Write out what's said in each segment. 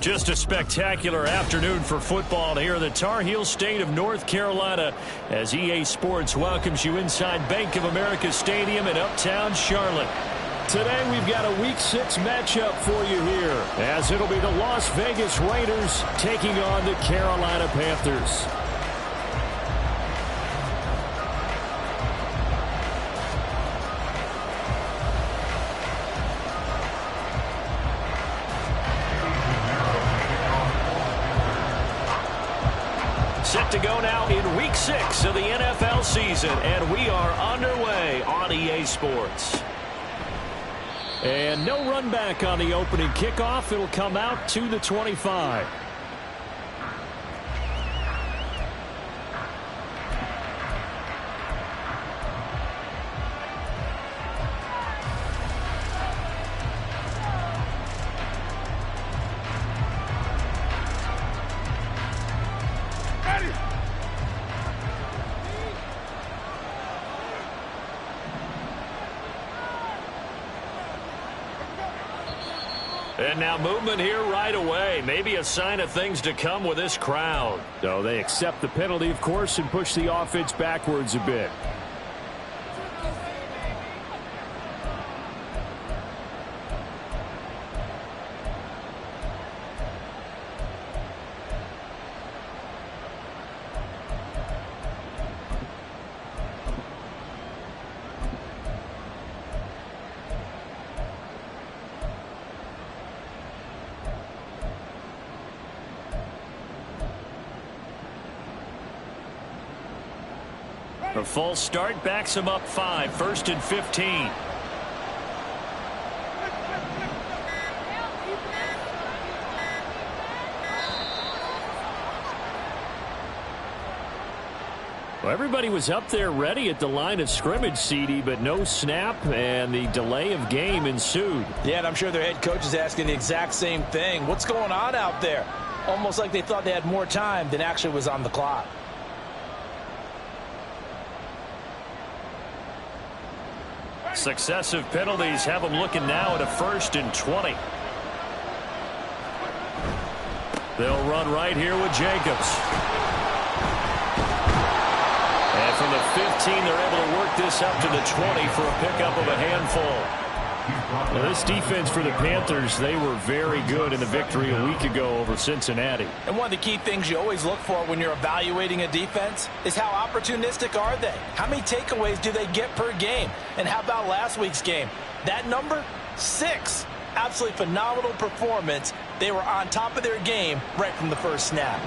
Just a spectacular afternoon for football here in the Tar Heel state of North Carolina as EA Sports welcomes you inside Bank of America Stadium in uptown Charlotte. Today we've got a Week 6 matchup for you here as it'll be the Las Vegas Raiders taking on the Carolina Panthers. Set to go now in Week 6 of the NFL season, and we are underway on EA Sports. And no run back on the opening kickoff. It'll come out to the 25. And now movement here right away. Maybe a sign of things to come with this crowd. So they accept the penalty, of course, and push the offense backwards a bit. A false start backs him up 5, 1st and 15. Well, everybody was up there ready at the line of scrimmage, CD, but no snap, and the delay of game ensued. Yeah, and I'm sure their head coach is asking the exact same thing. What's going on out there? Almost like they thought they had more time than actually was on the clock. Successive penalties have them looking now at a 1st and 20. They'll run right here with Jacobs. And from the 15, they're able to work this up to the 20 for a pickup of a handful. Well, this defense for the Panthers, they were very good in the victory a week ago over Cincinnati. And one of the key things you always look for when you're evaluating a defense is how opportunistic are they? How many takeaways do they get per game? And how about last week's game? That number, 6. Absolutely phenomenal performance. They were on top of their game right from the first snap.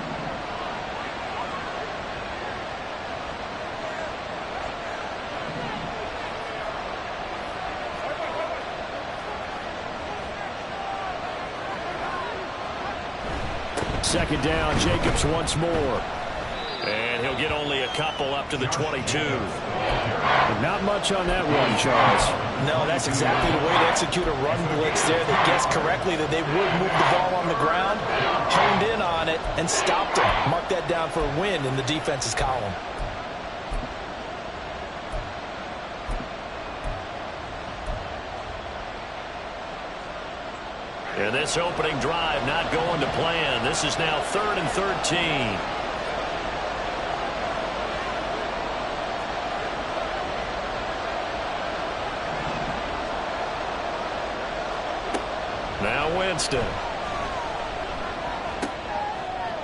Second down, Jacobs once more. And he'll get only a couple up to the 22. But not much on that one, Charles. No, that's exactly the way to execute a run blitz there. They guessed correctly that they would move the ball on the ground, honed in on it, and stopped it. Mark that down for a win in the defense's column. And this opening drive not going to plan. This is now 3rd and 13. Now Winston.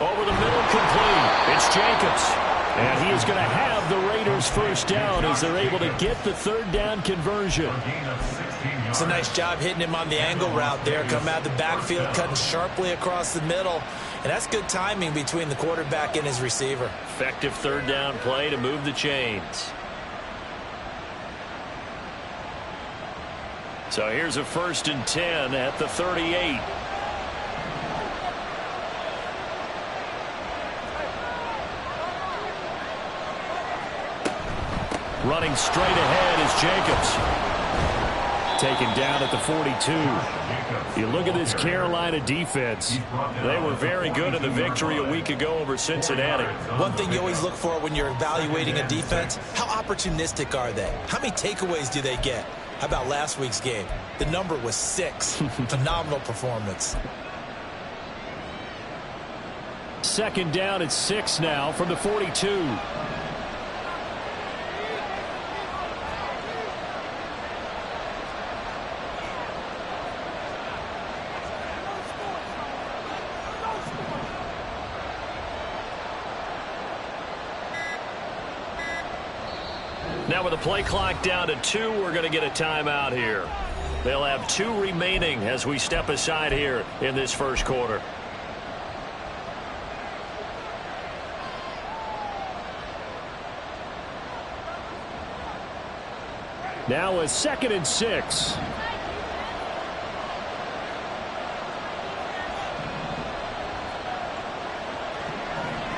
Over the middle, complete. It's Jacobs. And he is going to have the Raiders first down as they're able to get the 3rd down conversion. It's a nice job hitting him on the angle route there. Come out of the backfield, cutting sharply across the middle. And that's good timing between the quarterback and his receiver. Effective 3rd down play to move the chains. So here's a 1st and 10 at the 38. Running straight ahead is Jacobs. Taken down at the 42. You look at this Carolina defense. They were very good in the victory a week ago over Cincinnati. One thing you always look for when you're evaluating a defense, how opportunistic are they? How many takeaways do they get? How about last week's game? The number was 6. Phenomenal performance. 2nd down and 6 now from the 42. Now with the play clock down to 2, we're going to get a timeout here. They'll have 2 remaining as we step aside here in this first quarter. Now a 2nd and 6.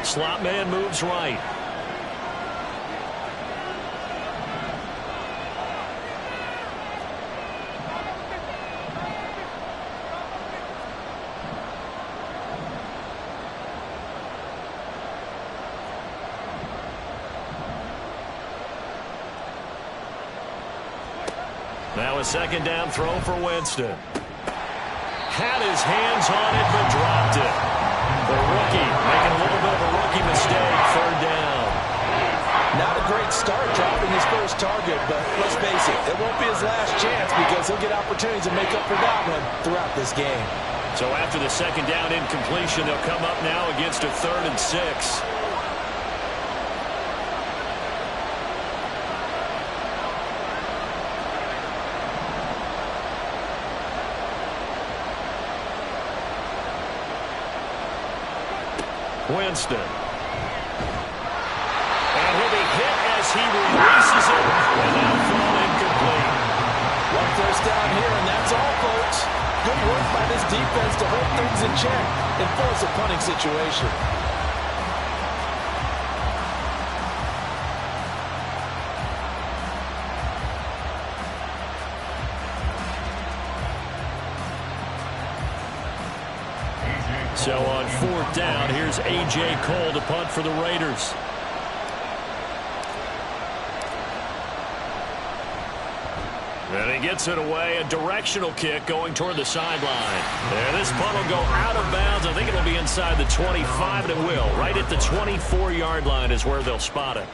Slot man moves right. Now a 2nd down throw for Winston. Had his hands on it, but dropped it. The rookie making a little bit of a rookie mistake. 3rd down. Not a great start dropping his first target, but let's face it, it won't be his last chance because he'll get opportunities to make up for that one throughout this game. So after the 2nd down incompletion, they'll come up now against a 3rd and 6. Winston. And he'll be hit as he releases it. And now thrown incomplete. 1 first down here, and that's all, folks. Good work by this defense to hold things in check and force a punting situation. So on 4th down, here's A.J. Cole to punt for the Raiders. And he gets it away, a directional kick going toward the sideline. And this punt will go out of bounds. I think it'll be inside the 25, and it will. Right at the 24-yard line is where they'll spot it.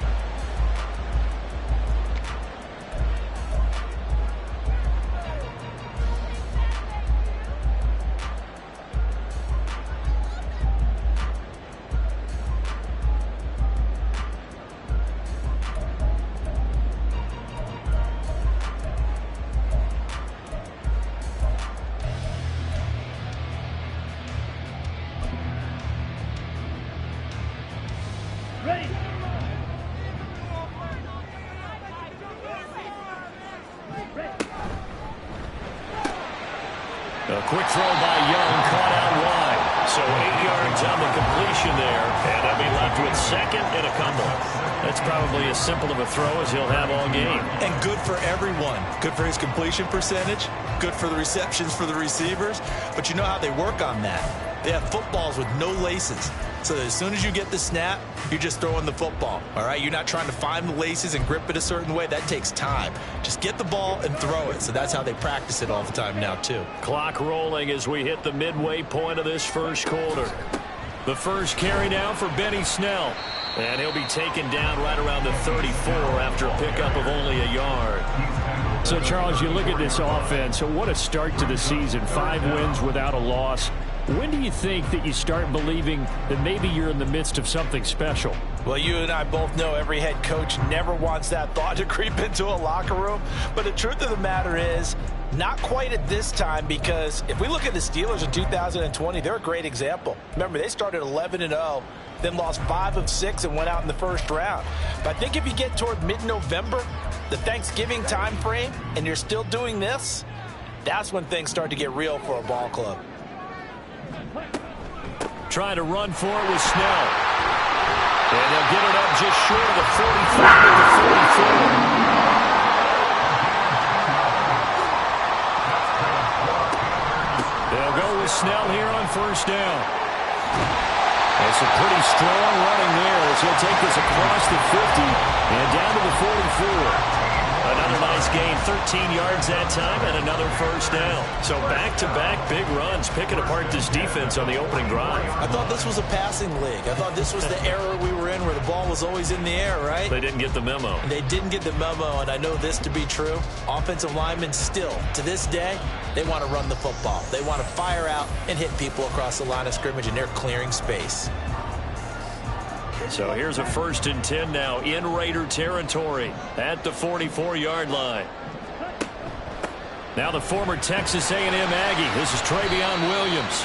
A quick throw by Young, caught out wide. So 8 yards on the completion there, and they'll be left with 2nd and a couple. That's probably as simple of a throw as he'll have all game. And good for everyone. Good for his completion percentage. Good for the receptions for the receivers. But you know how they work on that. They have footballs with no laces. So as soon as you get the snap, you're just throwing the football. All right, you're not trying to find the laces and grip it a certain way. That takes time. Just get the ball and throw it. So that's how they practice it all the time now, too. Clock rolling as we hit the midway point of this first quarter. The first carry now for Benny Snell. And he'll be taken down right around the 34 after a pickup of only a yard. So, Charles, you look at this offense. So what a start to the season. 5 wins without a loss. When do you think that you start believing that maybe you're in the midst of something special? Well, you and I both know every head coach never wants that thought to creep into a locker room. But the truth of the matter is, not quite at this time, because if we look at the Steelers in 2020, they're a great example. Remember, they started 11-0, then lost 5 of 6 and went out in the first round. But I think if you get toward mid-November, the Thanksgiving time frame, and you're still doing this, that's when things start to get real for a ball club. Trying to run for it with Snell. And they'll get it up just short of the 45 to the 44. They'll go with Snell here on first down. That's a pretty strong running there as he'll take this across the 50 and down to the 44. A Another nice gain, 13 yards that time, and another first down. So back-to-back big runs, picking apart this defense on the opening drive. I thought this was a passing league. I thought this was the era we were in where the ball was always in the air, right? They didn't get the memo. They didn't get the memo, and I know this to be true. Offensive linemen still, to this day, they want to run the football. They want to fire out and hit people across the line of scrimmage, and they're clearing space. So here's a 1st and 10 now in Raider territory at the 44-yard line. Now the former Texas A&M Aggie. This is Travion Williams.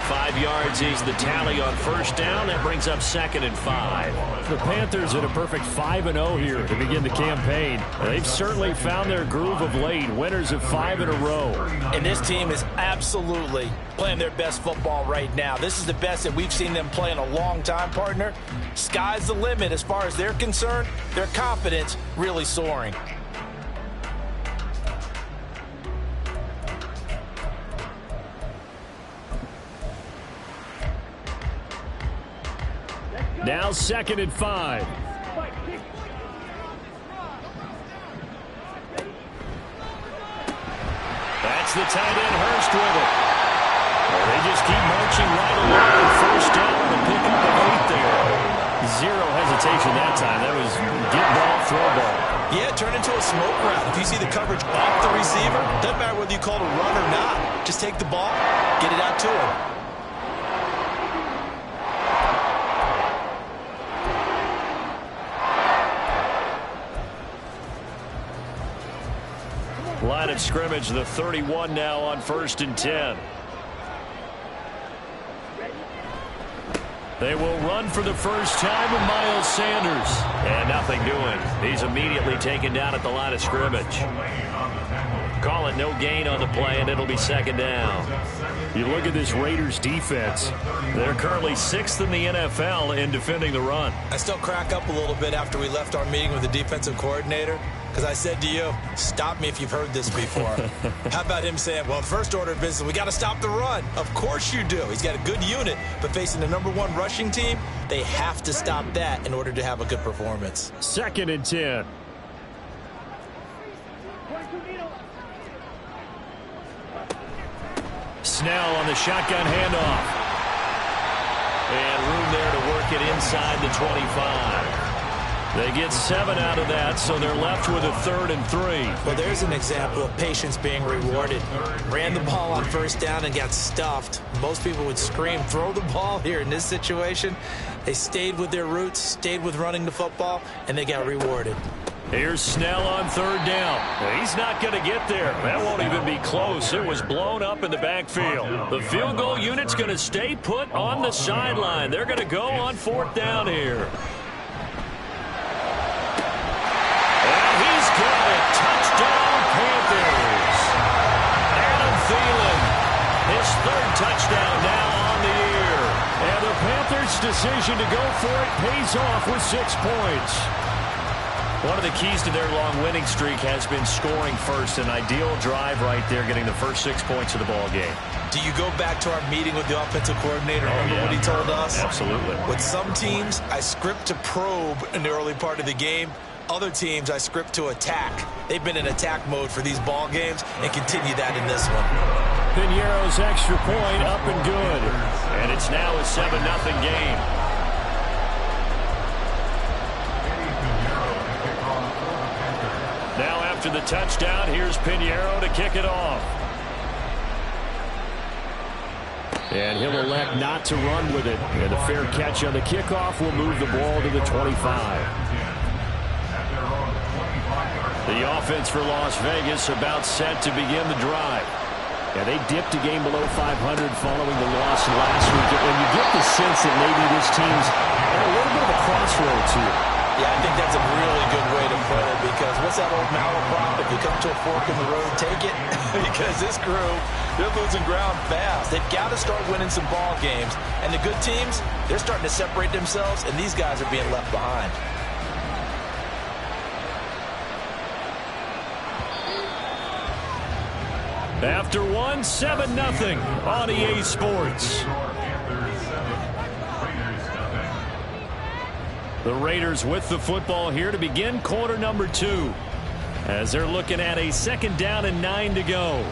5 yards is the tally on first down. That brings up 2nd and 5. The Panthers in a perfect 5-0 here to begin the campaign. They've certainly found their groove of late. Winners of 5 in a row. And this team is absolutely playing their best football right now. This is the best that we've seen them play in a long time, partner. Sky's the limit as far as they're concerned. Their confidence really soaring. Now 2nd and 5. That's the tight end Hurst with it. Well, they just keep marching right along. First down to pick up the 8 there. Zero hesitation that time. That was get ball, throw ball. Yeah, it turned into a smoke route. If you see the coverage off the receiver, doesn't matter whether you call it a run or not. Just take the ball, get it out to him. Line of scrimmage, the 31 now on 1st and 10. They will run for the first time with Miles Sanders. And nothing doing. He's immediately taken down at the line of scrimmage. Call it no gain on the play, and it'll be 2nd down. You look at this Raiders defense. They're currently 6th in the NFL in defending the run. I still crack up a little bit after we left our meeting with the defensive coordinator, because I said to you, stop me if you've heard this before. How about him saying, well, first order of business, we got to stop the run. Of course you do. He's got a good unit, but facing the #1 rushing team, they have to stop that in order to have a good performance. 2nd and 10. Snell on the shotgun handoff. And room there to work it inside the 25. They get 7 out of that, so they're left with a 3rd and 3. Well, there's an example of patience being rewarded. Ran the ball on first down and got stuffed. Most people would scream, throw the ball here. In this situation, they stayed with their roots, stayed with running the football, and they got rewarded. Here's Snell on 3rd down. He's not going to get there. That won't even be close. It was blown up in the backfield. The field goal unit's going to stay put on the sideline. They're going to go on 4th down here. And he's got it. Touchdown, Panthers. Adam Thielen, his 3rd touchdown now on the year. And the Panthers' decision to go for it pays off with 6 points. One of the keys to their long winning streak has been scoring first. An ideal drive right there, getting the first 6 points of the ball game. Do you go back to our meeting with the offensive coordinator? Remember what he told us? Absolutely. With some teams, I script to probe in the early part of the game. Other teams, I script to attack. They've been in attack mode for these ball games and continue that in this one. Piñeiro's extra point up and good. And it's now a 7-0 game. Now after the touchdown, here's Piñeiro to kick it off. And he'll elect not to run with it. And the fair catch on the kickoff will move the ball to the 25. The offense for Las Vegas about set to begin the drive. Yeah, they dipped a game below 500 following the loss last week. And you get the sense that maybe this team's at a little bit of a crossroads here. Yeah, I think that's a really good way to put it, because what's that old malaprop? If you come to a fork in the road, take it. Because this crew, they're losing ground fast. They've got to start winning some ball games. And the good teams, they're starting to separate themselves, and these guys are being left behind. After one, 7-0 on EA Sports. The Raiders with the football here to begin quarter number 2. as they're looking at a 2nd down and 9 to go.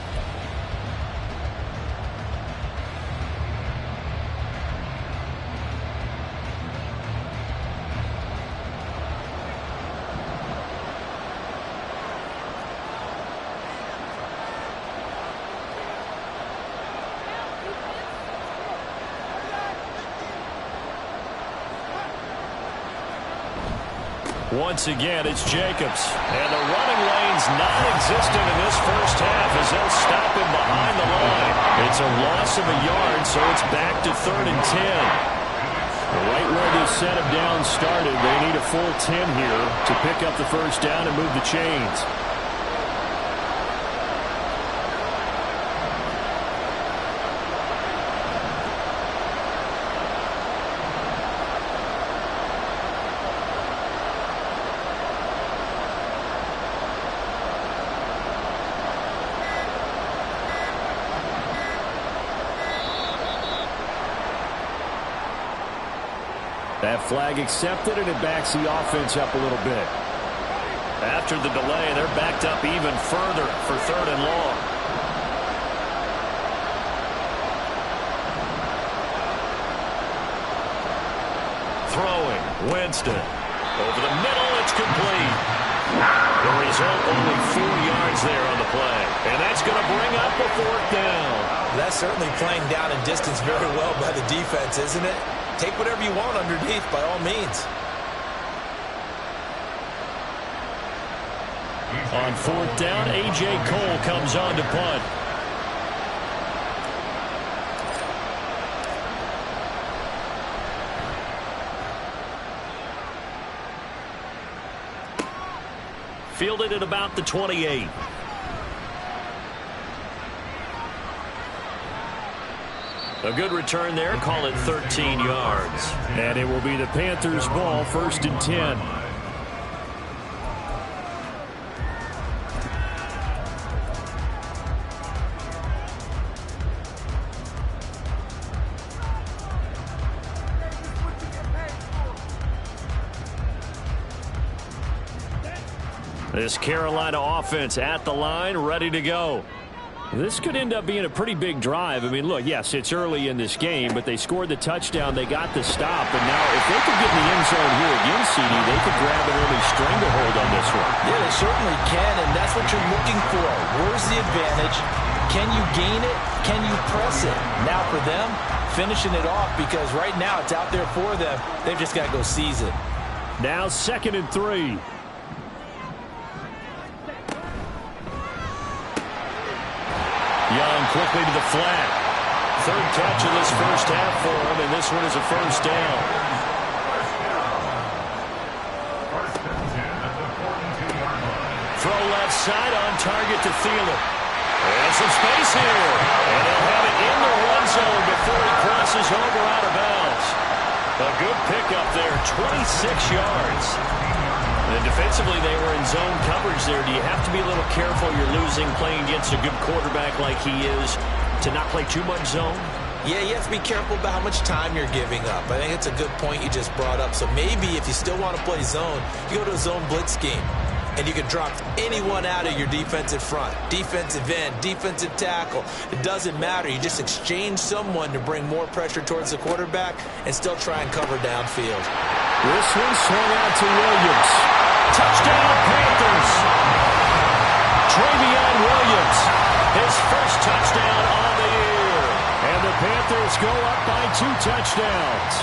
Once again, it's Jacobs. And the running lane's non-existent in this first half as they'll stop him behind the line. It's a loss of a yard, so it's back to 3rd and 10. Right where they set him down started, they need a full 10 here to pick up the first down and move the chains. That flag accepted, and it backs the offense up a little bit. After the delay, they're backed up even further for 3rd and long. Throwing, Winston. Over the middle, it's complete. The result, only 4 yards there on the play. And that's going to bring up a 4th down. That's certainly playing down in distance very well by the defense, isn't it? Take whatever you want underneath, by all means. On 4th down, A.J. Cole comes on to punt. Fielded at about the 28. A good return there. Call it 13 yards. And it will be the Panthers' ball, 1st and 10. This Carolina offense at the line, ready to go. This could end up being a pretty big drive. I mean, look, yes, it's early in this game, but they scored the touchdown. They got the stop. And now if they could get in the end zone here again, CD, they could grab an early stranglehold on this one. Yeah, they certainly can, and that's what you're looking for. Where's the advantage? Can you gain it? Can you press it? Now for them, finishing it off, because right now it's out there for them. They've just got to go seize it. Now 2nd and 3. Young quickly to the flat. 3rd catch of this first half for him, and this one is a 1st down. Throw left side on target to Thielen. And some space here. And they'll have it in the run zone before he crosses over out of bounds. A good pickup there, 26 yards. And defensively, they were in zone coverage there. Do you have to be a little careful? You're losing playing against a good quarterback like he is to not play too much zone? Yeah, you have to be careful about how much time you're giving up. I think it's a good point you just brought up. So maybe if you still want to play zone, you go to a zone blitz scheme. And you can drop anyone out of your defensive front. Defensive end, defensive tackle. It doesn't matter. You just exchange someone to bring more pressure towards the quarterback and still try and cover downfield. This one swung out to Williams. Touchdown, Panthers. Travion Williams, his first touchdown on the year. And the Panthers go up by 2 touchdowns.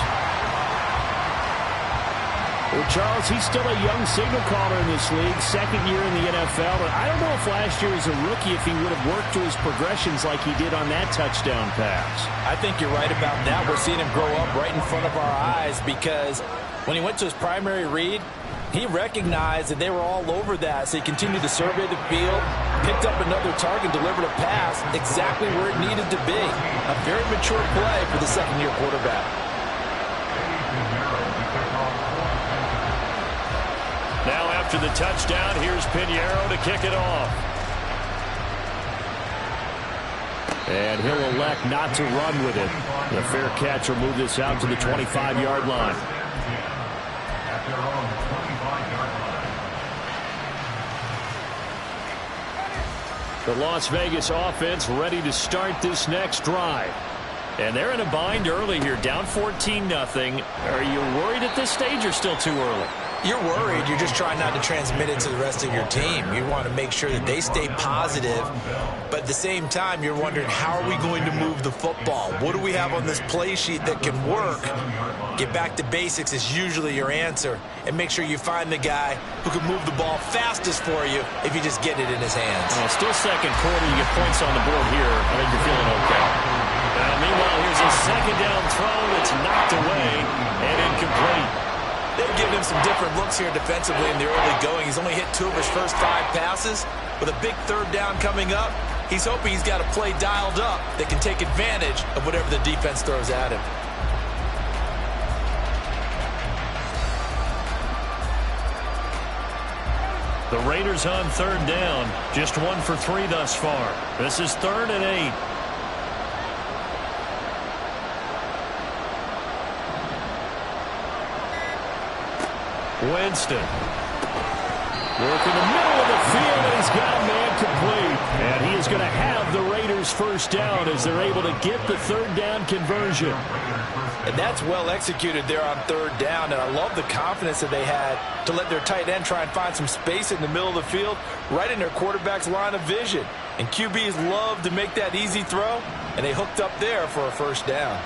Well, Charles, he's still a young signal caller in this league, 2nd year in the NFL. But I don't know if last year as a rookie, if he would have worked to his progressions like he did on that touchdown pass. I think you're right about that. We're seeing him grow up right in front of our eyes because when he went to his primary read, he recognized that they were all over that, so he continued to survey the field, picked up another target, delivered a pass exactly where it needed to be. A very mature play for the 2nd-year quarterback. Now after the touchdown, here's Pinheiro to kick it off. And he'll elect not to run with it. The fair catch will move this out to the 25-yard line. The Las Vegas offense ready to start this next drive. And they're in a bind early here, down 14-0. Are you worried at this stage or still too early? You're worried. You're just trying not to transmit it to the rest of your team. You want to make sure that they stay positive, but at the same time, you're wondering, how are we going to move the football? What do we have on this play sheet that can work? Get back to basics is usually your answer, and make sure you find the guy who can move the ball fastest for you if you just get it in his hands. Well, still second quarter. You get points on the board here. I think you're feeling okay. Meanwhile, here's a second down throw that's knocked away and incomplete. They've given him some different looks here defensively in the early going. He's only hit 2 of his first 5 passes. With a big third down coming up, he's hoping he's got a play dialed up that can take advantage of whatever the defense throws at him. The Raiders on third down. Just 1 for 3 thus far. This is 3rd and 8. Winston. Work in the middle of the field, and he's got a man complete. And he is going to have the Raiders first down as they're able to get the third down conversion. And that's well executed there on third down. And I love the confidence that they had to let their tight end try and find some space in the middle of the field, right in their quarterback's line of vision. And QBs love to make that easy throw, and they hooked up there for a first down.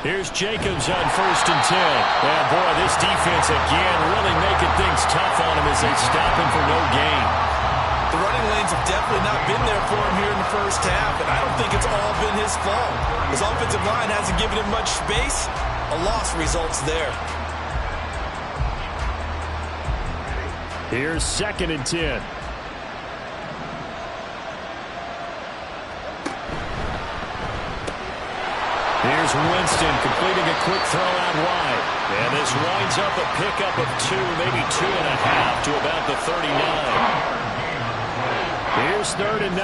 Here's Jacobs on 1st and 10. And boy, this defense again really making things tough on him as they stop him for no gain. The running lanes have definitely not been there for him here in the first half, and I don't think it's all been his fault. His offensive line hasn't given him much space. A loss results there. Here's 2nd and 10. Here's Winston completing a quick throw out wide. And this winds up a pickup of 2, maybe 2.5 to about the 39. Here's 3rd and 9.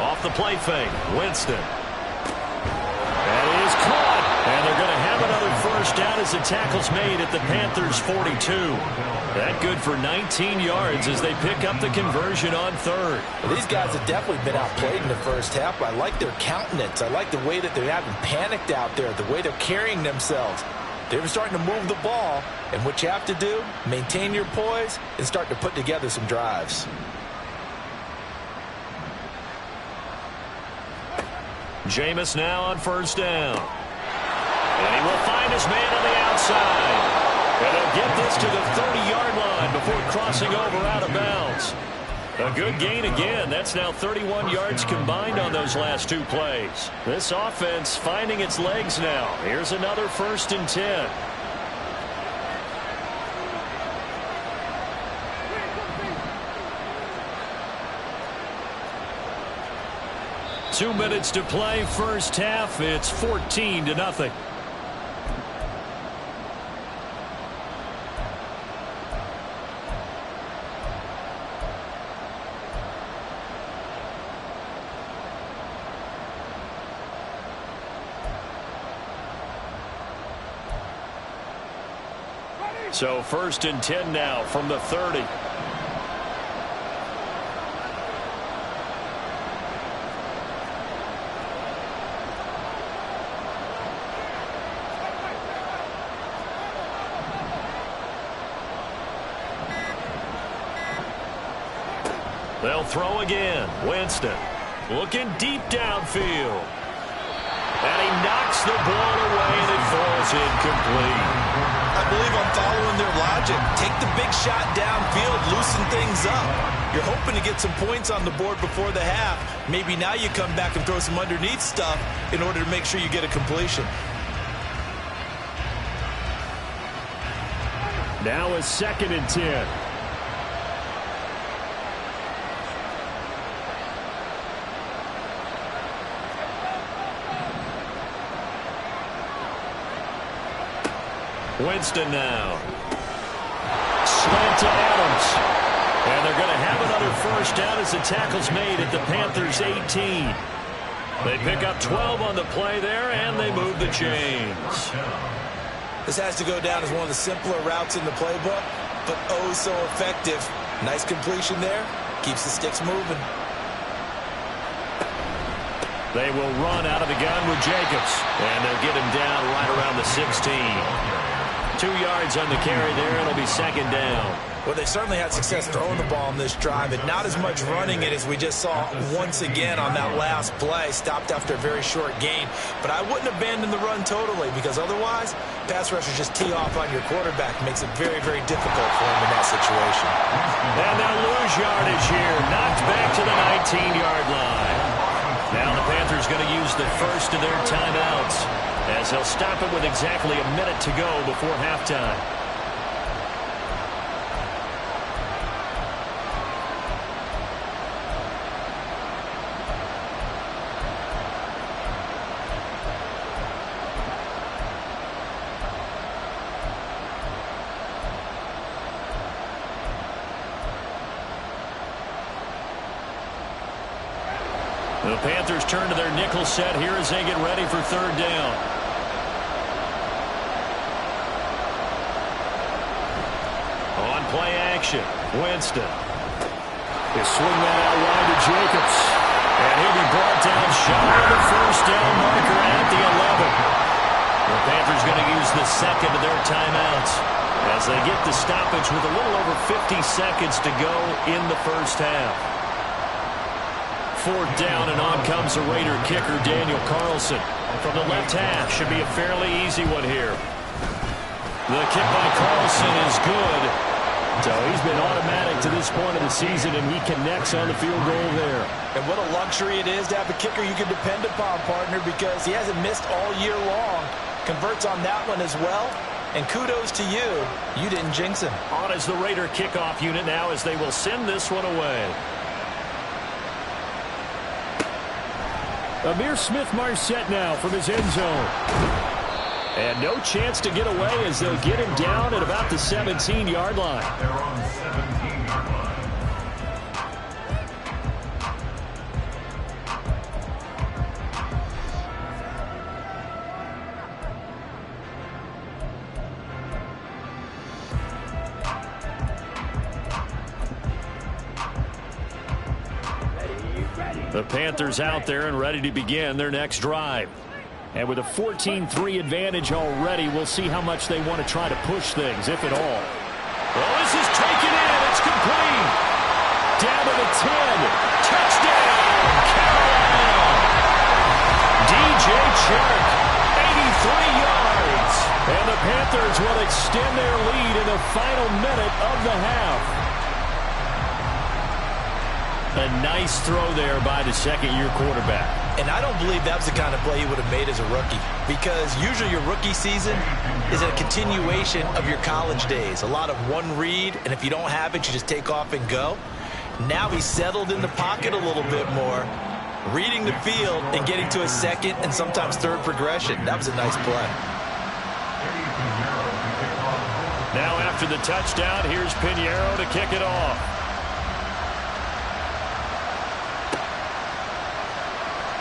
Off the play fake, Winston. That is caught. And they're going to have another first down as the tackle's made at the Panthers' 42. That good for 19 yards as they pick up the conversion on 3rd. Well, these guys have definitely been outplayed in the first half. I like their countenance. I like the way that they haven't panicked out there, the way they're carrying themselves. They're starting to move the ball, and what you have to do, maintain your poise and start to put together some drives. Jameis now on 1st down. And he will find his man on the outside. And he'll get this to the 30-yard line before crossing over out of bounds. A good gain again. That's now 31 yards combined on those last 2 plays. This offense finding its legs now. Here's another 1st and 10. Two minutes to play, first half. It's 14-0. So 1st and 10 now from the 30. They'll throw again. Winston looking deep downfield. And he knocks the ball away, and it falls incomplete. I believe I'm following their logic. Take the big shot downfield, loosen things up. You're hoping to get some points on the board before the half. Maybe now you come back and throw some underneath stuff in order to make sure you get a completion. Now a 2nd and 10. Winston now. Slant to Adams. And they're going to have another first first down as the tackle's made at the Panthers' 18. They pick up 12 on the play there, and they move the chains. This has to go down as one of the simpler routes in the playbook, but oh so effective. Nice completion there. Keeps the sticks moving. They will run out of the gun with Jacobs, and they'll get him down right around the 16. 2 yards on the carry there. It'll be second down. Well, they certainly had success throwing the ball in this drive, and not as much running it as we just saw once again on that last play. Stopped after a very short gain. But I wouldn't abandon the run totally, because otherwise, pass rushers just tee off on your quarterback. Makes it very, very difficult for him in that situation. And they'll lose yardage here. Knocked back to the 19-yard line. Now the Panthers going to use the first of their timeouts, as they'll stop it with exactly a minute to go before halftime. The Panthers turn to their nickel set here as they get ready for third down. On play action, Winston. They swing that out wide to Jacobs. And he'll be brought down shy of the first down marker at the 11. The Panthers going to use the second of their timeouts as they get the stoppage with a little over 50 seconds to go in the first half. Fourth down, and on comes the Raider kicker, Daniel Carlson. From the left half, should be a fairly easy one here. The kick by Carlson is good. So he's been automatic to this point of the season, and he connects on the field goal there. And what a luxury it is to have a kicker you can depend upon, partner, because he hasn't missed all year long. Converts on that one as well. And kudos to you. You didn't jinx him. On is the Raider kickoff unit now as they will send this one away. Amir Smith-Marset now from his end zone. And no chance to get away as they'll get him down at about the 17-yard line. They're on the 17-yard line. The Panthers out there and ready to begin their next drive. And with a 14-3 advantage already, we'll see how much they want to try to push things, if at all. Well, this is taken in. It's complete. Down to the 10. Touchdown, Carolina. DJ Chark, 83 yards. And the Panthers will extend their lead in the final minute of the half. A nice throw there by the second-year quarterback. And I don't believe that was the kind of play he would have made as a rookie, because usually your rookie season is a continuation of your college days. A lot of one read, and if you don't have it, you just take off and go. Now he's settled in the pocket a little bit more, reading the field and getting to a second and sometimes third progression. That was a nice play. Now after the touchdown, here's Pinheiro to kick it off.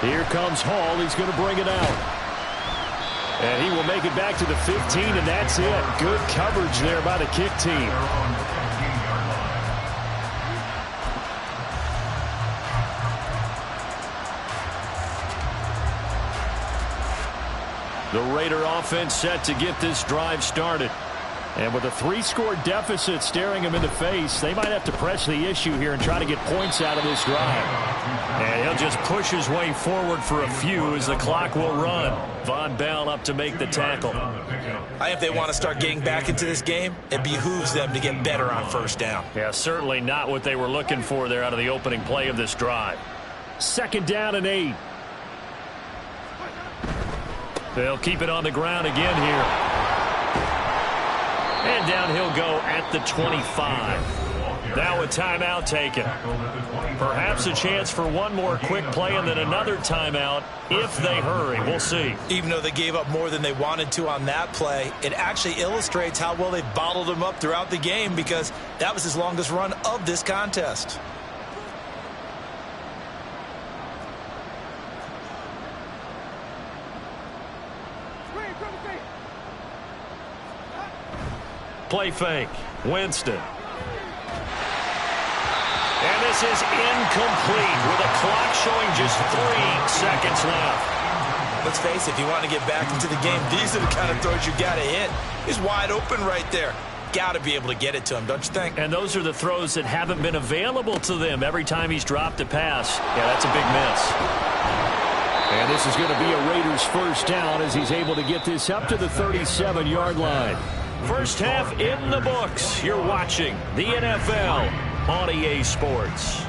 Here comes Hall. He's going to bring it out. And he will make it back to the 15, and that's it. Good coverage there by the kick team. The Raider offense set to get this drive started. And with a 3-score deficit staring him in the face, they might have to press the issue here and try to get points out of this drive. And he'll just push his way forward for a few as the clock will run. Von Bell up to make the tackle. If they want to start getting back into this game, it behooves them to get better on first down. Yeah, certainly not what they were looking for there out of the opening play of this drive. Second down and 8. They'll keep it on the ground again here. And down he'll go at the 25. Now a timeout taken. Perhaps a chance for one more quick play and then another timeout if they hurry. We'll see. Even though they gave up more than they wanted to on that play, it actually illustrates how well they bottled him up throughout the game, because that was his longest run of this contest. Play fake. Winston. And this is incomplete with a clock showing just 3 seconds left. Let's face it, if you want to get back into the game, these are the kind of throws you got to hit. He's wide open right there. Got to be able to get it to him, don't you think? And those are the throws that haven't been available to them every time he's dropped a pass. Yeah, that's a big miss. And this is going to be a Raiders first down as he's able to get this up to the 37-yard line. First half in the books. You're watching the NFL on EA Sports.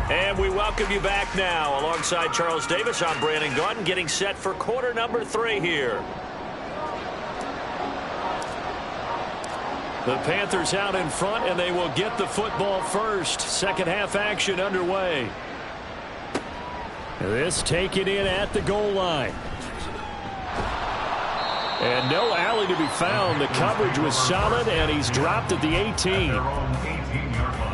And we welcome you back now. Alongside Charles Davis, I'm Brandon Gaudin, getting set for quarter number 3 here. The Panthers out in front, and they will get the football first. Second half action underway. This taken in at the goal line. And no alley to be found. The coverage was solid, and he's dropped at the 18. Their own 18-yard line.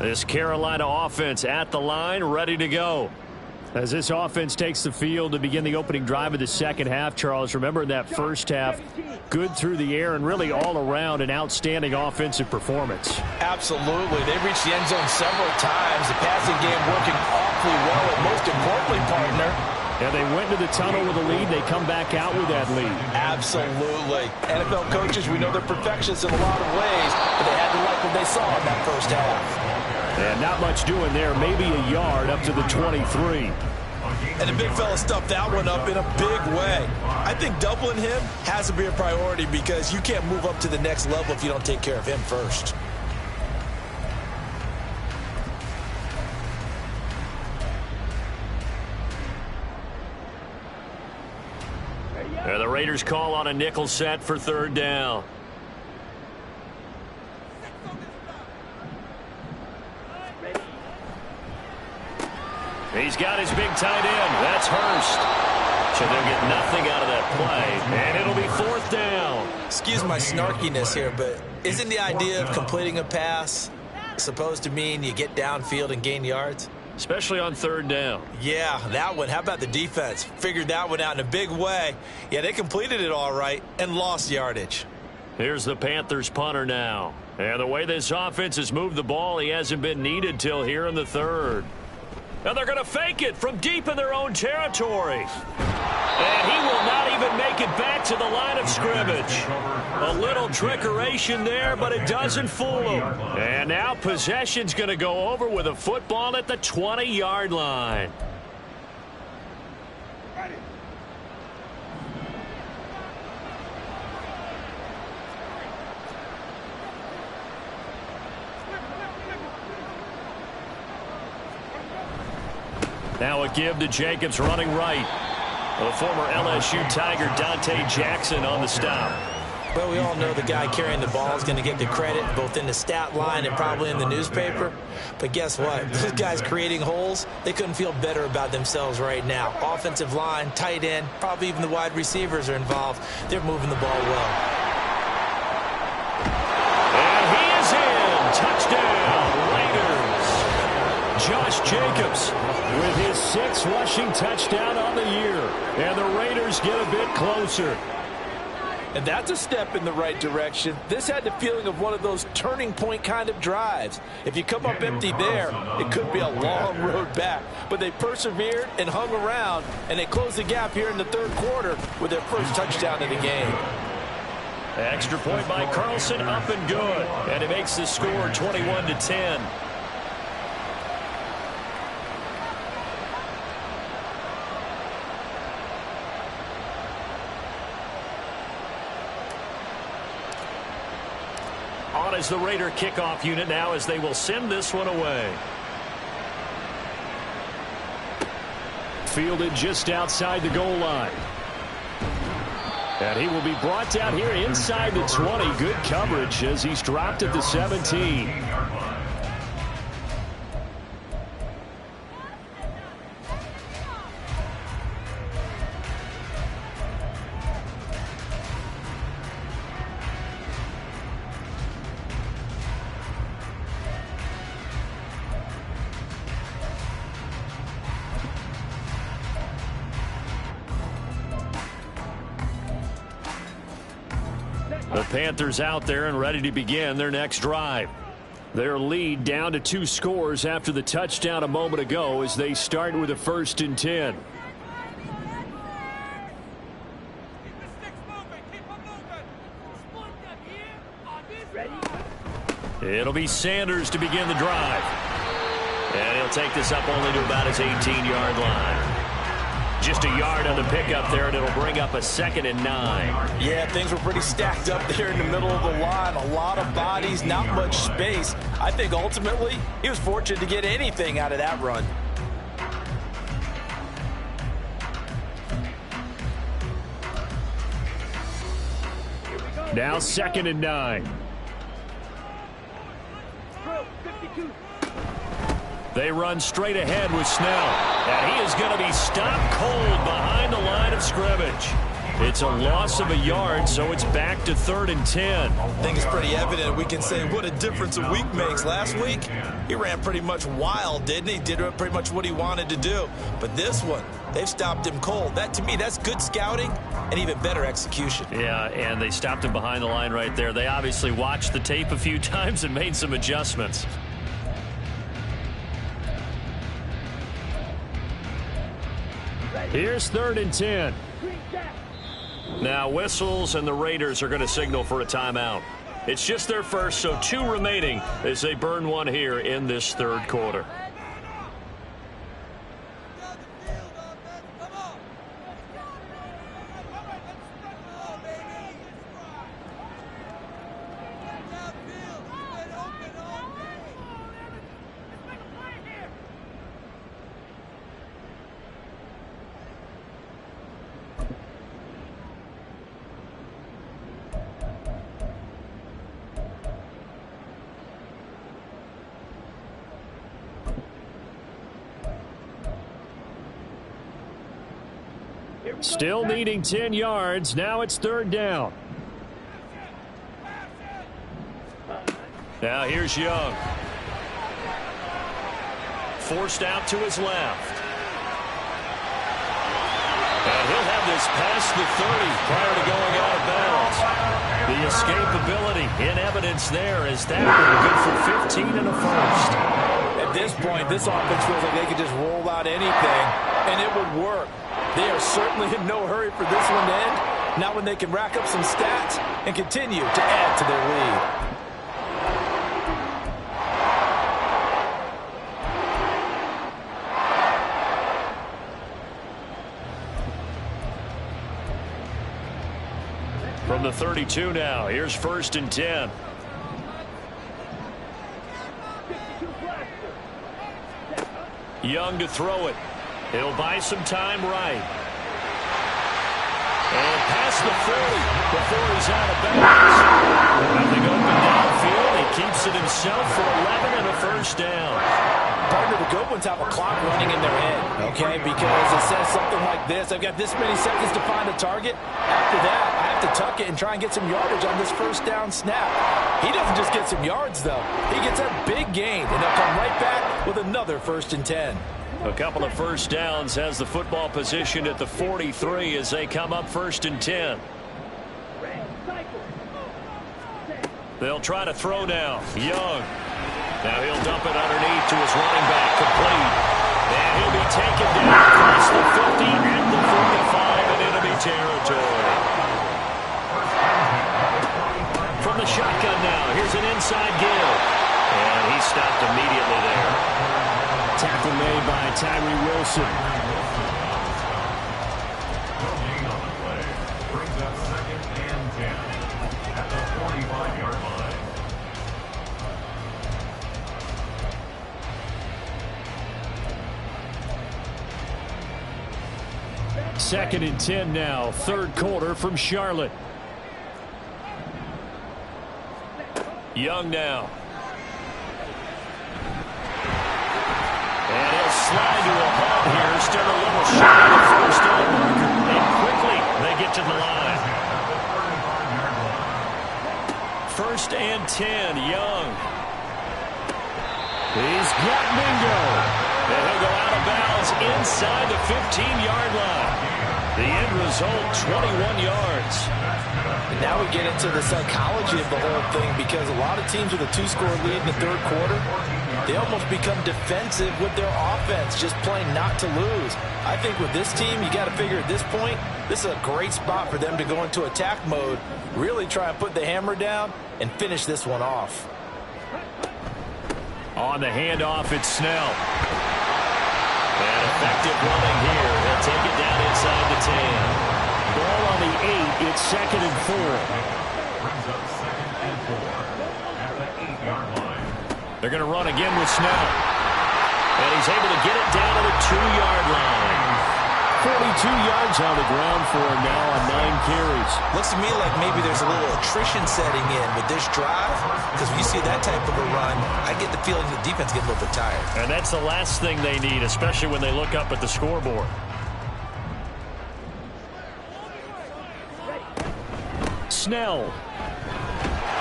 This Carolina offense at the line, ready to go. As this offense takes the field to begin the opening drive of the second half, Charles, remember in that first half, good through the air and really all around an outstanding offensive performance. Absolutely. They reached the end zone several times. The passing game working awfully well, and most importantly, partner, and they went to the tunnel with a lead. They come back out with that lead. Absolutely. NFL coaches, we know they're perfectionists in a lot of ways, but they had to like what they saw in that first half. And not much doing there, maybe a yard up to the 23. And the big fella stuffed that one up in a big way. I think doubling him has to be a priority because you can't move up to the next level if you don't take care of him first. And the Raiders call on a nickel set for third down. He's got his big tight end. That's Hurst. So they'll get nothing out of that play. And it'll be fourth down. Excuse my snarkiness here, but isn't the idea of completing a pass supposed to mean you get downfield and gain yards? Especially on third down. Yeah, that one. How about the defense? Figured that one out in a big way. Yeah, they completed it all right and lost yardage. Here's the Panthers punter now. And the way this offense has moved the ball, he hasn't been needed till here in the third. Now they're going to fake it from deep in their own territory. And he will not even make it back to the line of scrimmage. A little trickeration there, but it doesn't fool him. And now possession's going to go over with a football at the 20-yard line. Now a give to Jacobs running right. The former LSU Tiger Dante Jackson on the stop. Well, we all know the guy carrying the ball is going to get the credit both in the stat line and probably in the newspaper. But guess what? Those guys creating holes, they couldn't feel better about themselves right now. Offensive line, tight end, probably even the wide receivers are involved. They're moving the ball well. And he is in. Touchdown, Raiders. Josh Jacobs with his 6th rushing touchdown on the year. And the Raiders get a bit closer. And that's a step in the right direction. This had the feeling of one of those turning point kind of drives. If you come up empty there, it could be a long road back. But they persevered and hung around, and they closed the gap here in the third quarter with their first touchdown of the game. Extra point by Carlson, up and good. And it makes the score 21-10. as the Raider kickoff unit now as they will send this one away. Fielded just outside the goal line. And he will be brought down here inside the 20. Good coverage as he's dropped at the 17. The Panthers out there and ready to begin their next drive. Their lead down to 2 scores after the touchdown a moment ago as they start with a 1st and 10. It'll be Sanders to begin the drive. And he'll take this up only to about his 18-yard line. Just a yard on the pickup there, and it'll bring up a 2nd and 9. Yeah, things were pretty stacked up there in the middle of the line. A lot of bodies, not much space. I think ultimately he was fortunate to get anything out of that run. Now 2nd and 9. They run straight ahead with Snell. And he is going to be stopped cold behind the line of scrimmage. It's a loss of a yard, so it's back to 3rd and 10. I think it's pretty evident. We can say what a difference a week makes. Last week, he ran pretty much wild, didn't he? Did pretty much what he wanted to do. But this one, they've stopped him cold. That, to me, that's good scouting and even better execution. Yeah, and they stopped him behind the line right there. They obviously watched the tape a few times and made some adjustments. Here's 3rd and 10. Now whistles, and the Raiders are going to signal for a timeout. It's just their first, so 2 remaining as they burn one here in this 3rd quarter. Still needing 10 yards. Now it's 3rd down. Now here's Young. Forced out to his left. And he'll have this past the 30 prior to going out of bounds. The escapability in evidence there as that one good for 15 and a 1st. At this point, this offense feels like they could just roll out anything, and it would work. They are certainly in no hurry for this one to end. Now when they can rack up some stats and continue to add to their lead. From the 32 now, here's 1st and 10. Young to throw it. He'll buy some time right. And past the 40 before he's out of bounds. Nothing open downfield. He keeps it himself for 11 and a 1st down. Partner, the good ones have a clock running in their head, okay? Because it says something like this. I've got this many seconds to find a target. After that, I have to tuck it and try and get some yardage on this 1st down snap. He doesn't just get some yards, though. He gets a big gain, and they'll come right back with another 1st and 10. A couple of 1st downs, has the football positioned at the 43 as they come up 1st and 10. They'll try to throw now. Young. Now he'll dump it underneath to his running back, complete. And he'll be taken down across the 50 and the 45 and enemy territory. From the shotgun now, here's an inside give. And he stopped immediately there. Tackle made by Tyree Wilson. Gain on the play brings up 2nd and 10 at the 45-yard line. 2nd and 10 now. Third quarter from Charlotte. Young now. And he'll slide to a halt here. Still a little short of the first down marker. And quickly they get to the line. 1st and 10. Young. He's got Mingo. And he'll go out of bounds inside the 15-yard line. The end result, 21 yards. And now we get into the psychology of the whole thing, because a lot of teams with a 2-score lead in the third quarter, they almost become defensive with their offense, just playing not to lose. I think with this team, you got to figure at this point, this is a great spot for them to go into attack mode, really try and put the hammer down and finish this one off. On the handoff, it's Snell. And effective running here. He'll take it down inside the 10. Ball on the 8. It's 2nd and 4. Brings up 2nd and 4 at the 8-yard line. They're going to run again with Snell. And he's able to get it down to the 2-yard line. 42 yards on the ground for him now on 9 carries. Looks to me like maybe there's a little attrition setting in with this drive, because when you see that type of a run, I get the feeling the defense gets a little bit tired. And that's the last thing they need, especially when they look up at the scoreboard. Snell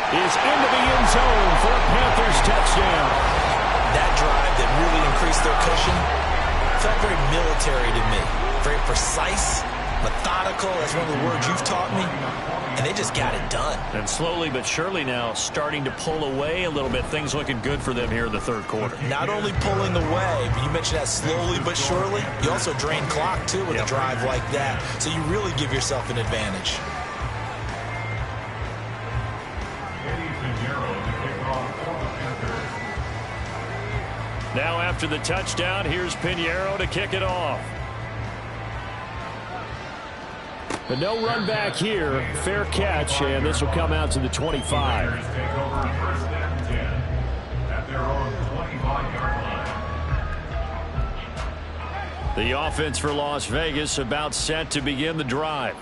is into the end zone for a Panthers touchdown. That drive that really increased their cushion felt very military to me. Very precise, methodical. That's one of the words you've taught me. And they just got it done. And slowly but surely now starting to pull away a little bit. Things looking good for them here in the third quarter. Not only pulling away, but you mentioned that slowly but surely. You also drain clock, too, with a drive like that. So you really give yourself an advantage. Now after the touchdown, here's Pinheiro to kick it off. But no run back here. Fair catch, and this will come out to the 25. Take over 1st and 10 at their own 25-yard line. The offense for Las Vegas about set to begin the drive.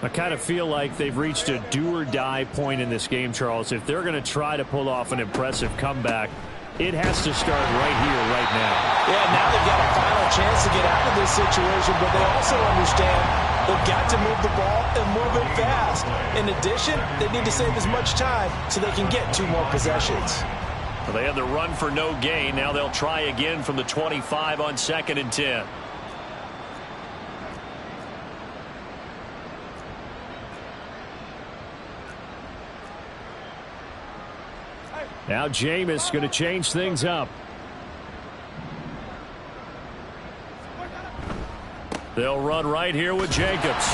I kind of feel like they've reached a do-or-die point in this game, Charles. If they're going to try to pull off an impressive comeback, it has to start right here, right now. Yeah, now they've got a final chance to get out of this situation, but they also understand they've got to move the ball and move it fast. In addition, they need to save as much time so they can get 2 more possessions. Well, they had the run for no gain. Now they'll try again from the 25 on 2nd and 10. Now Jameis going to change things up. They'll run right here with Jacobs.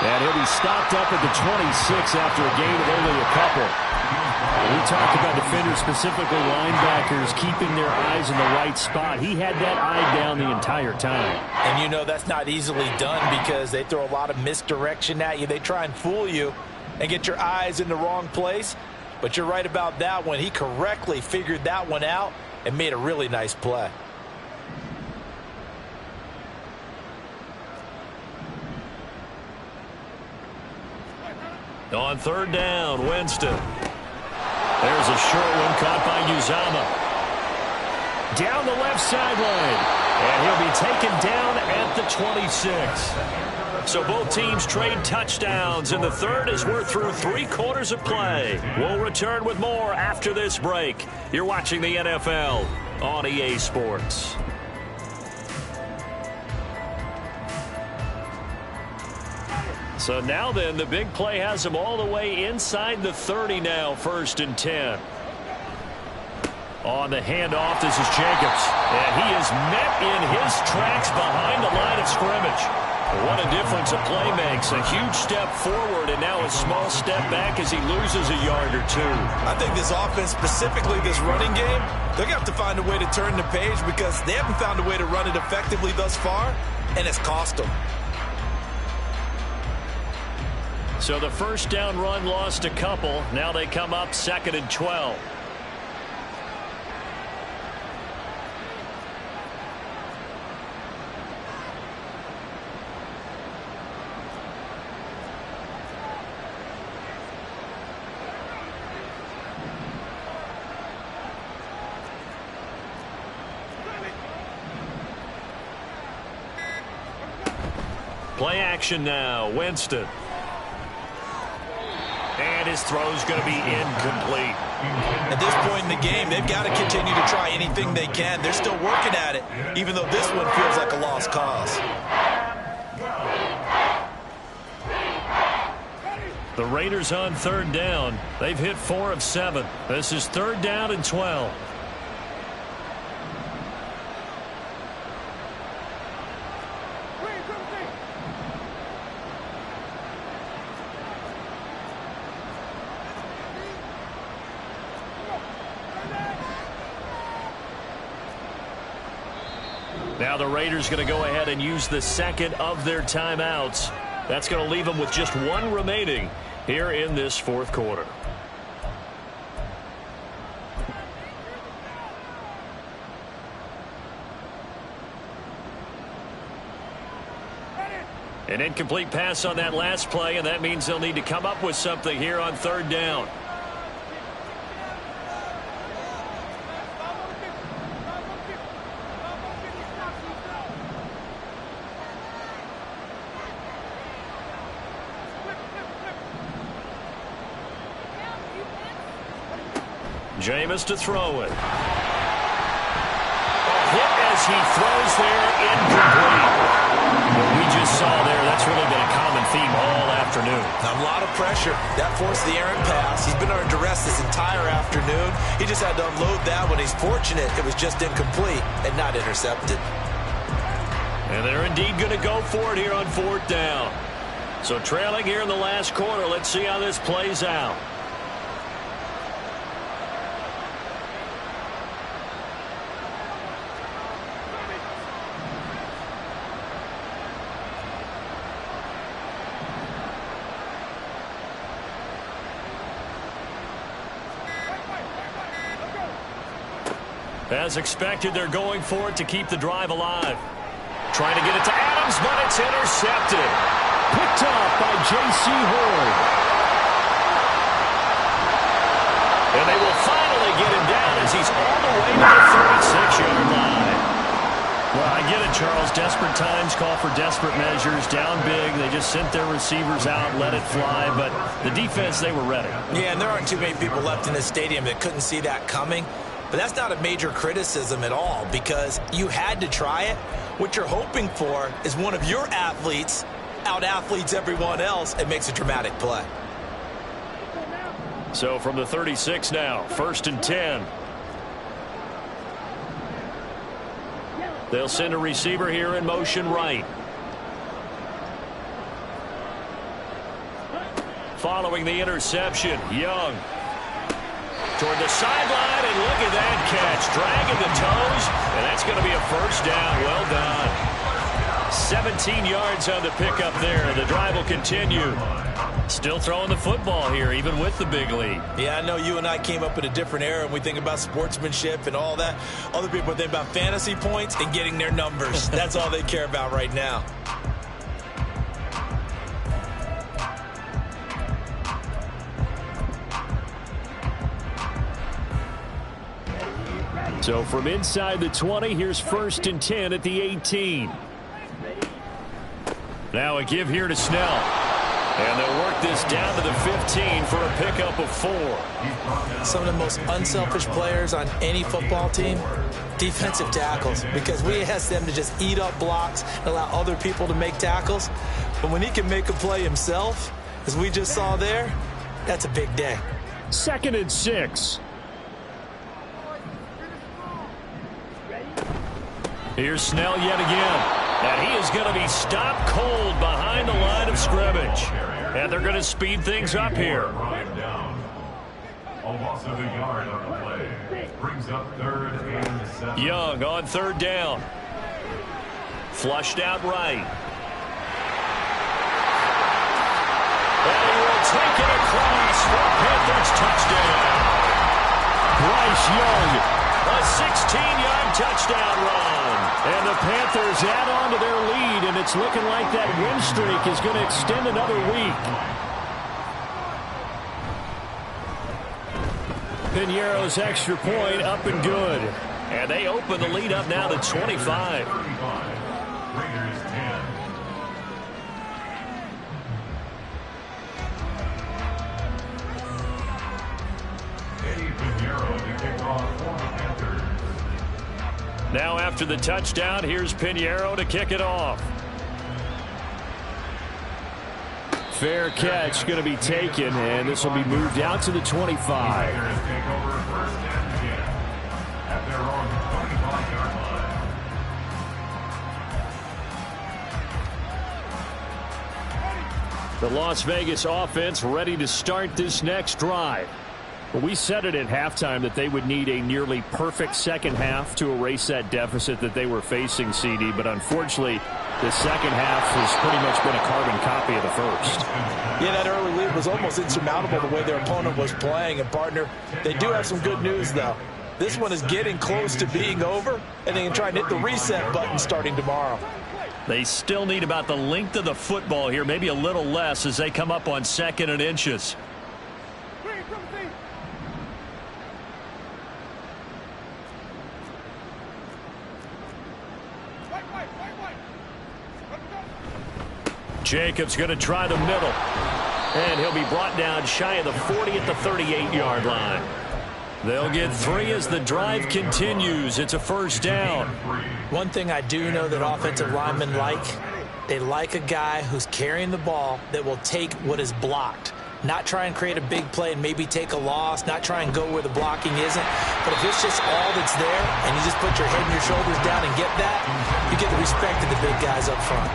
And he'll be stopped up at the 26 after a gain of only a couple. We talked about defenders, specifically linebackers, keeping their eyes in the right spot. He had that eye down the entire time. And you know that's not easily done because they throw a lot of misdirection at you. They try and fool you and get your eyes in the wrong place. But you're right about that one. He correctly figured that one out and made a really nice play. On 3rd down, Winston. There's a short one caught by Uzama. Down the left sideline. And he'll be taken down at the 26. So both teams trade touchdowns in the third as we're through 3 quarters of play. We'll return with more after this break. You're watching the NFL on EA Sports. So now then, the big play has them all the way inside the 30 now, 1st and 10. On the handoff, this is Jacobs. And he is met in his tracks behind the line of scrimmage. What a difference a play makes. A huge step forward and now a small step back as he loses a yard or 2. I think this offense, specifically this running game, they're going to have to find a way to turn the page because they haven't found a way to run it effectively thus far, and it's cost them. So the first down run lost a couple. Now they come up 2nd and 12. Play action now. Winston. And his throw's going to be incomplete. At this point in the game, they've got to continue to try anything they can. They're still working at it, even though this one feels like a lost cause. The Raiders on 3rd down. They've hit 4 of 7. This is 3rd down and 12. Now the Raiders going to go ahead and use the second of their timeouts. That's going to leave them with just 1 remaining here in this 4th quarter. An incomplete pass on that last play, and that means they'll need to come up with something here on 3rd down. Jameis to throw it. A hit as he throws there, incomplete. What we just saw there, that's really been a common theme all afternoon. A lot of pressure. That forced the errant pass. He's been under duress this entire afternoon. He just had to unload that when he's fortunate. It was just incomplete and not intercepted. And they're indeed going to go for it here on 4th down. So trailing here in the last quarter, let's see how this plays out. As expected, they're going for it to keep the drive alive. Trying to get it to Adams, but it's intercepted. Picked off by J.C. Horn. And they will finally get him down as he's all the way to the 36-yard line. Well, I get it, Charles. Desperate times call for desperate measures. Down big, they just sent their receivers out, let it fly. But the defense, they were ready. Yeah, and there aren't too many people left in this stadium that couldn't see that coming. But that's not a major criticism at all because you had to try it. What you're hoping for is one of your athletes out-athletes everyone else and makes a dramatic play. So from the 36 now, 1st and 10. They'll send a receiver here in motion right. Following the interception, Young. Toward the sideline, and look at that catch. Dragging the toes, and that's going to be a 1st down. Well done. 17 yards on the pickup there. The drive will continue. Still throwing the football here, even with the big lead. Yeah, I know you and I came up in a different era, and we think about sportsmanship and all that. Other people think about fantasy points and getting their numbers. That's all they care about right now. So from inside the 20, here's 1st and 10 at the 18. Now a give here to Snell. And they'll work this down to the 15 for a pickup of 4. Some of the most unselfish players on any football team, defensive tackles, because we ask them to just eat up blocks and allow other people to make tackles. But when he can make a play himself, as we just saw there, that's a big day. 2nd and 6. Here's Snell yet again. And he is going to be stopped cold behind the line of scrimmage. And they're going to speed things up here. A loss of a yard on the play. Brings up 3rd and 7. Young on 3rd down. Flushed out right. And he will take it across for Panthers touchdown. Bryce Young. A 16-yard touchdown run. And the Panthers add on to their lead, and it's looking like that win streak is going to extend another week. Piñeiro's extra point up and good. And they open the lead up now to 25. Raiders 10. Pinheiro to kick off for the Panthers. Now after the touchdown, here's Pinheiro to kick it off. Fair catch going to be taken, and this will be moved out to the 25. Panthers take over 1st and 10 at their own 25-yard line. The Las Vegas offense ready to start this next drive. Well, we said it at halftime that they would need a nearly perfect second half to erase that deficit that they were facing, CD, but unfortunately the second half has pretty much been a carbon copy of the first. Yeah, that early lead was almost insurmountable the way their opponent was playing. And, partner, they do have some good news, though. This one is getting close to being over, and they can try and hit the reset button starting tomorrow. They still need about the length of the football here, maybe a little less as they come up on 2nd and inches. Jacobs going to try the middle. And he'll be brought down shy of the 40 at the 38-yard line. They'll get 3 as the drive continues. It's a first down. One thing I do know that offensive linemen like, they like a guy who's carrying the ball that will take what is blocked. Not try and create a big play and maybe take a loss, not try and go where the blocking isn't. But if it's just all that's there and you just put your head and your shoulders down and get that, you get the respect of the big guys up front.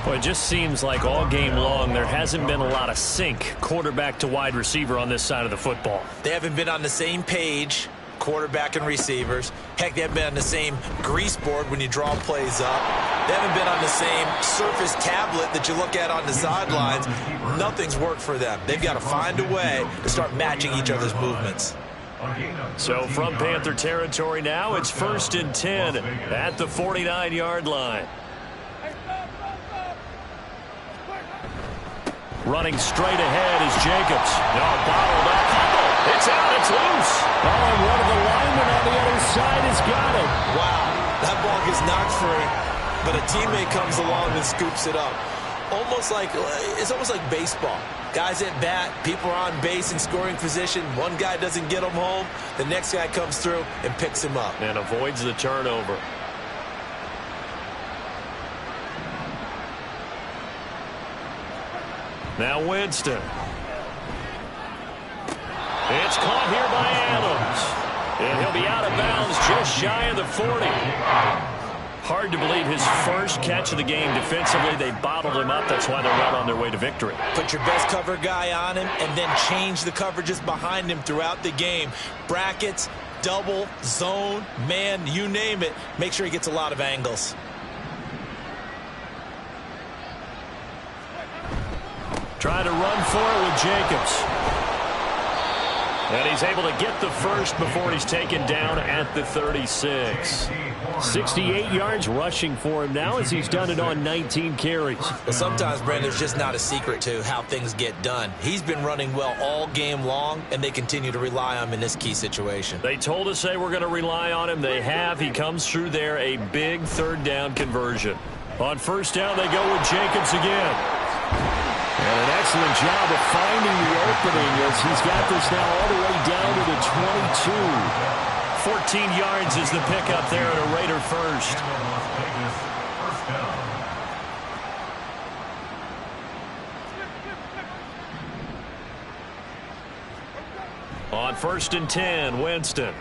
Well, it just seems like all game long there hasn't been a lot of sync quarterback to wide receiver on this side of the football. They haven't been on the same page, quarterback and receivers. Heck, they haven't been on the same grease board when you draw plays up. They haven't been on the same surface tablet that you look at on the sidelines. Nothing's worked for them. They've got to find a way to start matching each other's movements. So from Panther territory now, it's 1st and 10 at the 49-yard line. Running straight ahead is Jacobs. No, bottled up. It's out. It's loose. Oh, and one of the linemen on the other side has got it. Wow, that ball gets knocked free, but a teammate comes along and scoops it up. It's almost like baseball. Guys at bat, people are on base in scoring position. One guy doesn't get him home. The next guy comes through and picks him up. And avoids the turnover. Now Winston. It's caught here by Adams. And he'll be out of bounds just shy of the 40. Hard to believe his first catch of the game defensively. They bottled him up. That's why they're right on their way to victory. Put your best cover guy on him and then change the coverages behind him throughout the game. Brackets, double, zone, man, you name it. Make sure he gets a lot of angles. Try to run for it with Jacobs. And he's able to get the first before he's taken down at the 36. 68 yards rushing for him now as he's done it on 19 carries. Well, sometimes, Brandon, there's just not a secret to how things get done. He's been running well all game long, and they continue to rely on him in this key situation. They told us they were going to rely on him. They have. He comes through there, a big 3rd down conversion. On 1st down, they go with Jacobs again. And an excellent job of finding the opening as he's got this now all the way down to the 22. 14 yards is the pickup there at a Raider first. On 1st and 10, Winston.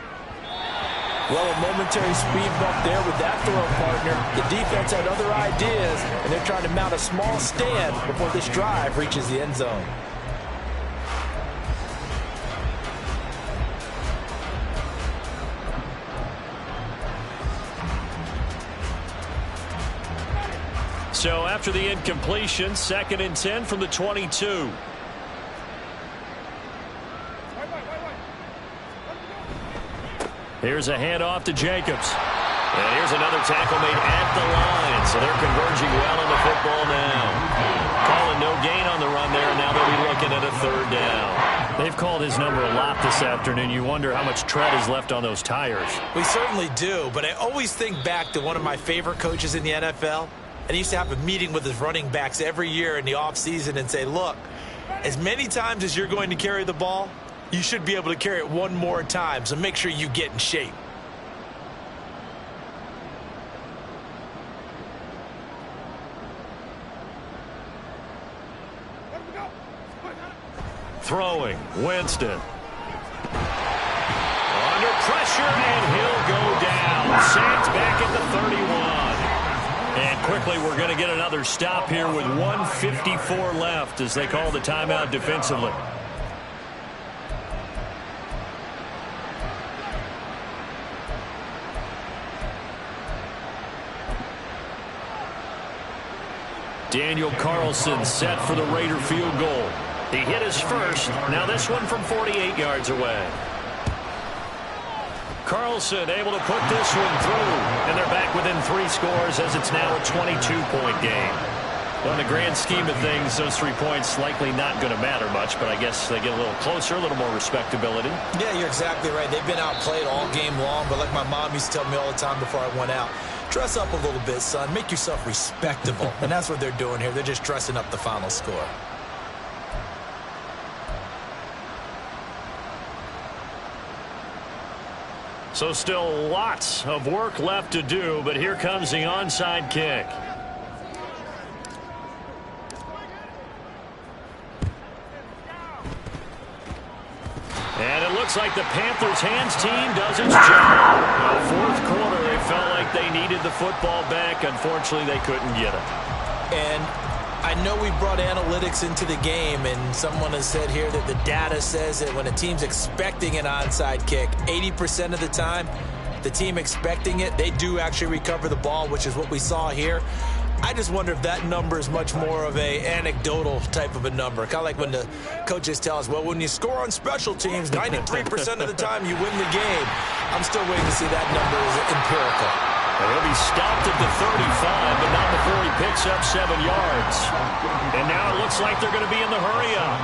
Well, a momentary speed bump there with that throw, partner. The defense had other ideas, and they're trying to mount a small stand before this drive reaches the end zone. So after the incompletion, 2nd and 10 from the 22. Here's a handoff to Jacobs. And here's another tackle made at the line. So they're converging well on the football now. Calling no gain on the run there, and now they'll be looking at a 3rd down. They've called his number a lot this afternoon. You wonder how much tread is left on those tires. We certainly do, but I always think back to one of my favorite coaches in the NFL. And he used to have a meeting with his running backs every year in the offseason and say, look, as many times as you're going to carry the ball, You should be able to carry it one more time, so make sure you get in shape. Throwing, Winston. Under pressure, and he'll go down. Sacked back at the 31. And quickly, we're going to get another stop here with 1:54 left as they call the timeout defensively. Daniel Carlson set for the Raider field goal. He hit his first. Now this one from 48 yards away. Carlson able to put this one through. And they're back within 3 scores as it's now a 22-point game. Well, in the grand scheme of things, those 3 points likely not going to matter much, but I guess they get a little closer, a little more respectability. Yeah, you're exactly right. They've been outplayed all game long, but like my mom used to tell me all the time before I went out, dress up a little bit, son. Make yourself respectable. And that's what they're doing here. They're just dressing up the final score. So still lots of work left to do, but here comes the onside kick. And it looks like the Panthers' hands team does its job. Well, fourth quarter, they felt like they needed the football back. Unfortunately, they couldn't get it. And I know we brought analytics into the game, and someone has said here that the data says that when a team's expecting an onside kick, 80% of the time, the team expecting it, they do actually recover the ball, which is what we saw here. I just wonder if that number is much more of a anecdotal type of a number. Kind of like when the coaches tell us, well, when you score on special teams, 93% of the time you win the game. I'm still waiting to see that number is empirical. And he'll be stopped at the 35, but not before he picks up 7 yards. And now it looks like they're going to be in the hurry-up.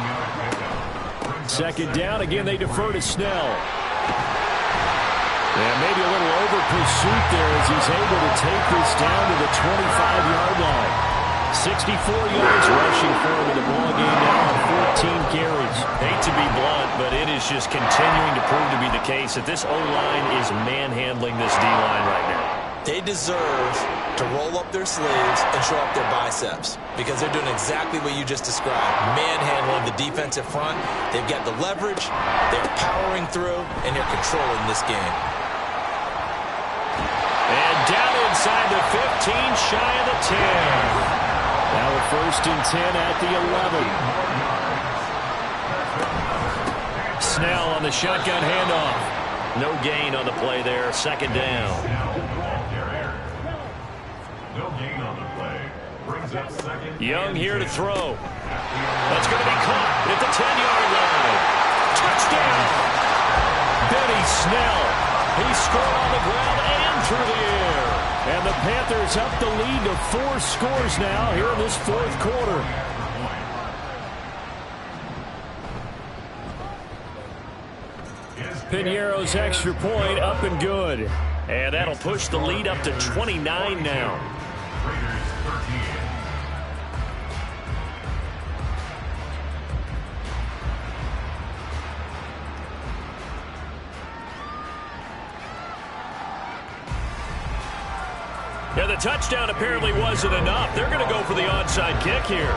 Second down. Again, they defer to Snell. And maybe a little over-pursuit there as he's able to take this down to the 25-yard line. 64 yards rushing for him in the ball game now on 14 carries. Hate to be blunt, but it is just continuing to prove to be the case that this O-line is manhandling this D-line right now. They deserve to roll up their sleeves and show up their biceps because they're doing exactly what you just described. Manhandling the defensive front. They've got the leverage. They're powering through, and they're controlling this game. And down inside the 15, shy of the 10. Now a 1st and 10 at the 11. Snell on the shotgun handoff. No gain on the play there. 2nd down. No gain on the play. Brings up 2nd. Young here to throw. That's going to be caught at the 10-yard line. Touchdown. Benny Snell. He scored on the ground and through the air. And the Panthers up the lead to 4 scores now here in this 4th quarter. Piñeiro's extra point up and good. And that'll push the lead up to 29 now. Raiders 13. Yeah, the touchdown apparently wasn't enough. They're going to go for the onside kick here.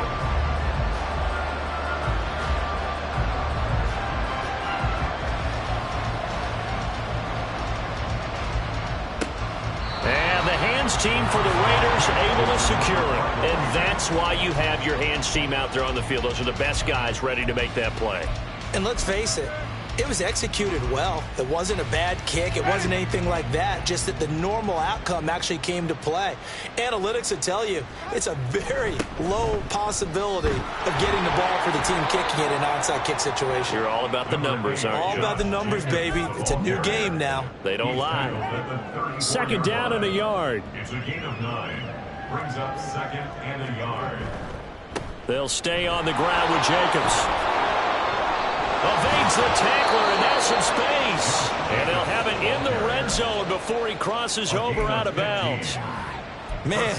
And the hands team for the Raiders able to secure it. And that's why you have your hands team out there on the field. Those are the best guys ready to make that play. And let's face it, it was executed well. It wasn't a bad kick. It wasn't anything like that. Just that the normal outcome actually came to play. Analytics will tell you it's a very low possibility of getting the ball for the team kicking it in an onside kick situation. You're all about the numbers, aren't you? All about the numbers, baby. It's a new game now. They don't lie. 2nd down and a yard. It's a gain of 9. Brings up 2nd and a yard. They'll stay on the ground with Jacobs. Evades the tackler, and now some space. And they'll have it in the red zone before he crosses over out of bounds. Man,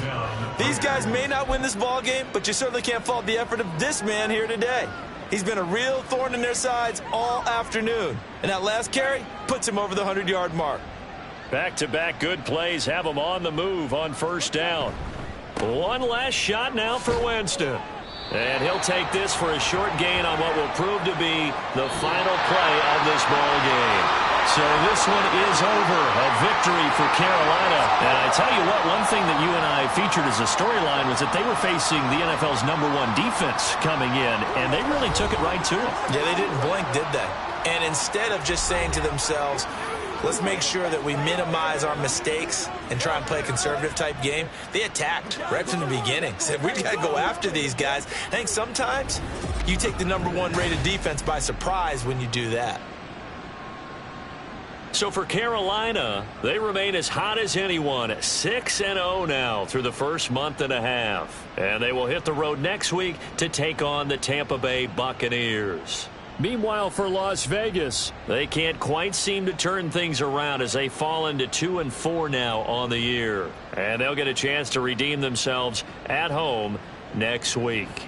these guys may not win this ball game, but you certainly can't fault the effort of this man here today. He's been a real thorn in their sides all afternoon. And that last carry puts him over the 100-yard mark. Back-to-back good plays have him on the move on first down. One last shot now for Winston. And he'll take this for a short gain on what will prove to be the final play of this ball game. So this one is over. A victory for Carolina. And I tell you what, one thing that you and I featured as a storyline was that they were facing the NFL's #1 defense coming in, and they really took it right to them. Yeah, they didn't blink, did they? And instead of just saying to themselves, let's make sure that we minimize our mistakes and try and play a conservative-type game, they attacked right from the beginning. Said, we've got to go after these guys. I think sometimes you take the #1 rated defense by surprise when you do that. So for Carolina, they remain as hot as anyone, 6-0 now through the first month and a half. And they will hit the road next week to take on the Tampa Bay Buccaneers. Meanwhile, for Las Vegas, they can't quite seem to turn things around as they fall into 2-4 now on the year. And they'll get a chance to redeem themselves at home next week.